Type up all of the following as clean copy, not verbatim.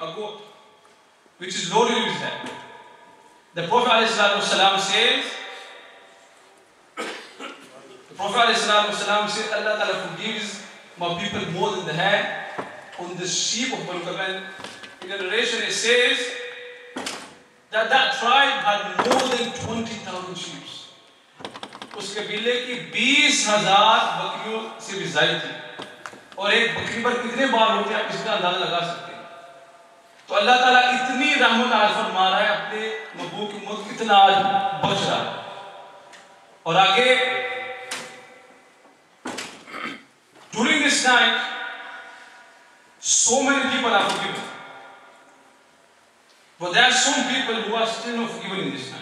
a goat, which is loaded with that. The Prophet ﷺ says, Allah Ta'ala forgives my people more than the hand on the sheep of Banu Qurayza. In the narration it says that that tribe had more than 20,000 sheep. उस कबीले की 20,000 बकरियों से भी ज़्यादा थी, और एक बकरी पर कितने बार होते हैं आप इसका अंदाजा लगा सकते हैं। तो अल्लाह ताला इतनी रहमत आज फरमा रहा है अपने महबूब की उम्मत कितना आज बच रहा है। और आगे during this night so many people are forgiven, but there are some people who are still not forgiven in this night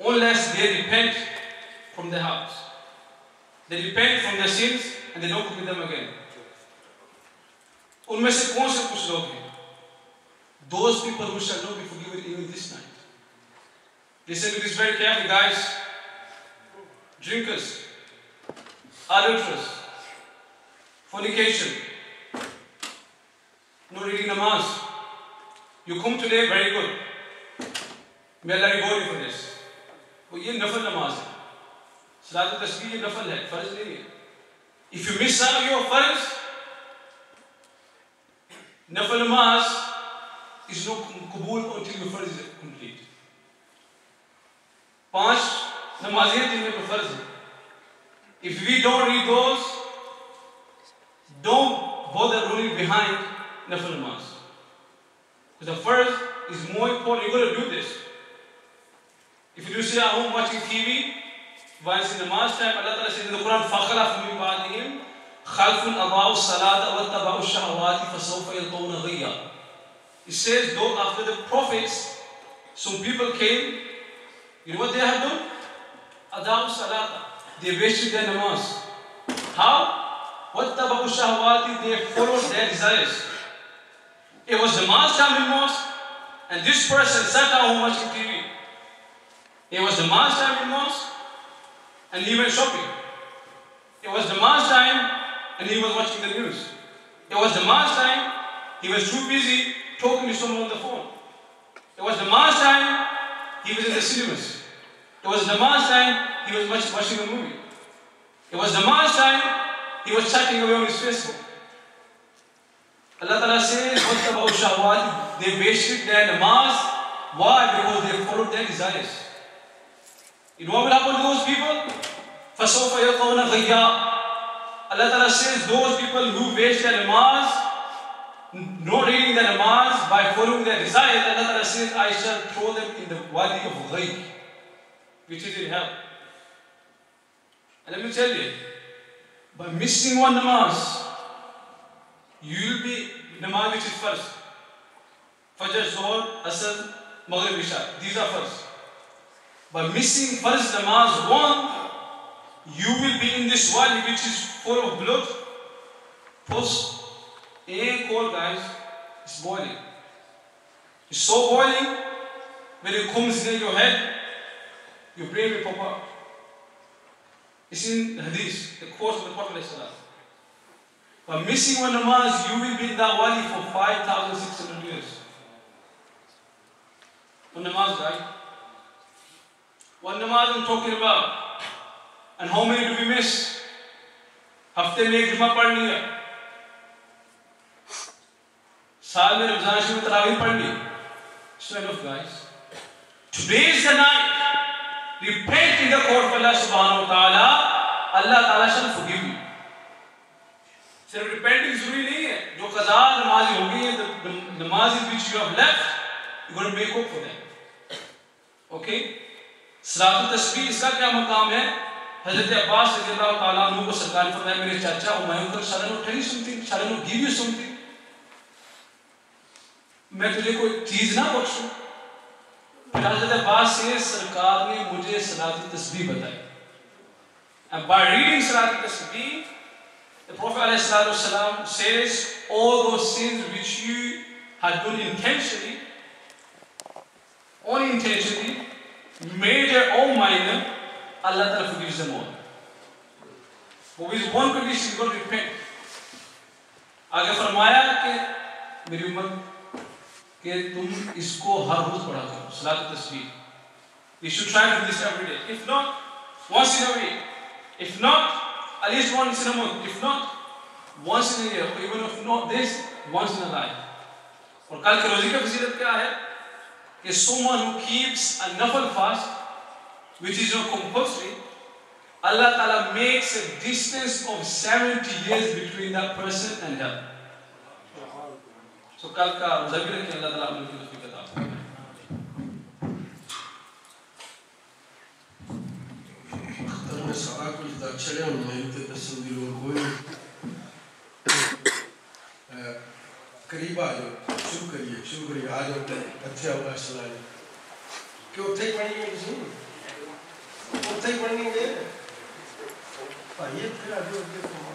unless they repent from their hearts. They repent from their sins and they don't commit them again. उनमें से कौन से कुछ लोग हैं? Those people who shall not be forgiven even this night. Listen to this very carefully, guys. Drinkers, adulterers, fornication, no reading namaz. You come today, very good. May Allah reward you for this. वो ये नफल नमाज है, सलात तस्बीह ये नफल है, फर्ज नहीं है. If you miss out your फर्ज, नफल नमाज is not कबूल until your फर्ज is complete. 5 नमाज़ें दिन में फर्ज है. If we don't read those, don't bother running behind nafal namaz, because the first is more important. You're going to do this. If you do sit at home watching TV, once in namaz time, Allah Ta'ala says in the Quran, فَخَلَفَ مِنْ بَعْدِهِمْ خَلْفٌ أَضَاعُوا الصَّلَاةَ وَاتَّبَعُوا الشَّهَوَاتِ فَسَوْفَ يَلْقَوْنَ غَيًّا. It says, though after the prophets, some people came, you know what they have done? أَضَاعُوا الصَّلَاةَ. They wasted their namaz. How? وَاتَّبَعُوا الشَّهَوَاتِ. They followed their desires. It was namaz time in mosque, and this person sat at home watching TV. It was the namaz time in mosque, and he went shopping. It was the namaz time, and he was watching the news. It was the namaz time, he was too busy talking to someone on the phone. It was the namaz time, he was in the cinemas. It was the namaz time, he was watching a movie. It was the namaz time, he was chatting away on his Facebook. Allah Ta'ala says, وَاتَّبَعُوا الشَّهَوَاتِ. They wasted their namaz. Why? Because they followed their desires. You know what will happen to those people? فَسَوْفَ يَلْقَوْنَ غَيًّا. Allah Ta'ala says, those people who waste their namaz, not reading their namaz, by following their desires, Allah Ta'ala says, I shall throw them in the wadi of ghayb, which is in hell. And let me tell you, by missing one namaz, you will be namaz which is first. Fajr, Zuhr, Asr, Maghrib, Isha. These are first. By missing first namaz one, you will be in this valley which is full of blood. Plus, a coal, guys, is boiling. It's so boiling, when it comes near your head, your brain will pop up. It's in the hadith, the quote of the Prophet. By missing one namaz, you will be in that valley for 5,600 years. One namaz, guys. One namaz I'm talking about. And how many do we miss? हफ्ते में एक जुमा पढ़ लिया, साल में रमजान शरीफ में तरावीह पढ़ ली. So enough, guys. Today is the night. Repent in the court of Allah subhanahu wa ta'ala. Allah ta'ala shall forgive you. सिर्फ repenting जरूरी नहीं है. जो क़ज़ा नमाज़ी हो गई है, the namazes which you have left, you're going to make up for them. Okay? सलात तस्बीह इसका क्या मकाम है? हज़रत अब्बास रज़ियल्लाहु ताला अन्हु को सरकार ने फरमाया, मेरे चाचा हुमायूं को shall I not tell you something? Shall I not give you something? मैं तुझे कोई चीज ना बख्शूं? फिर हज़रत अब्बास से सरकार ने मुझे सलात तस्बीह बताई. And by reading Salat तस्बीह, the Prophet ﷺ says, all those sins which you had done intentionally, unintentionally, major or minor, Allah Ta'ala forgives them all. But with one condition, you got to repent. आगे फरमाया कि मेरी उम्मत कि तुम इसको हर रोज पढ़ा करो, सलात तस्बीह. You should try to do this every day. If not, once in a week. If not, at least once in a month. If not, once in a year. Or even if not this, once in a life. और कल के रोजे की फजीलत क्या है कि someone who keeps a nafal fast, which is not compulsory, Allah Ta'ala makes a distance of 70 years between that person and hell. So कल का रोजा भी रखिए, Allah Ta'ala अपने की तौफीक अता फरमाए. में सारा कुछ दक्षिण है उन्हें तो तस्वीर और कोई करीब आ जाओ शुरू करिए आ जाओ अच्छे होगा सलाह क्यों थे पढ़ेंगे नहीं थे पढ़ेंगे भाई ये फिर आ जाओ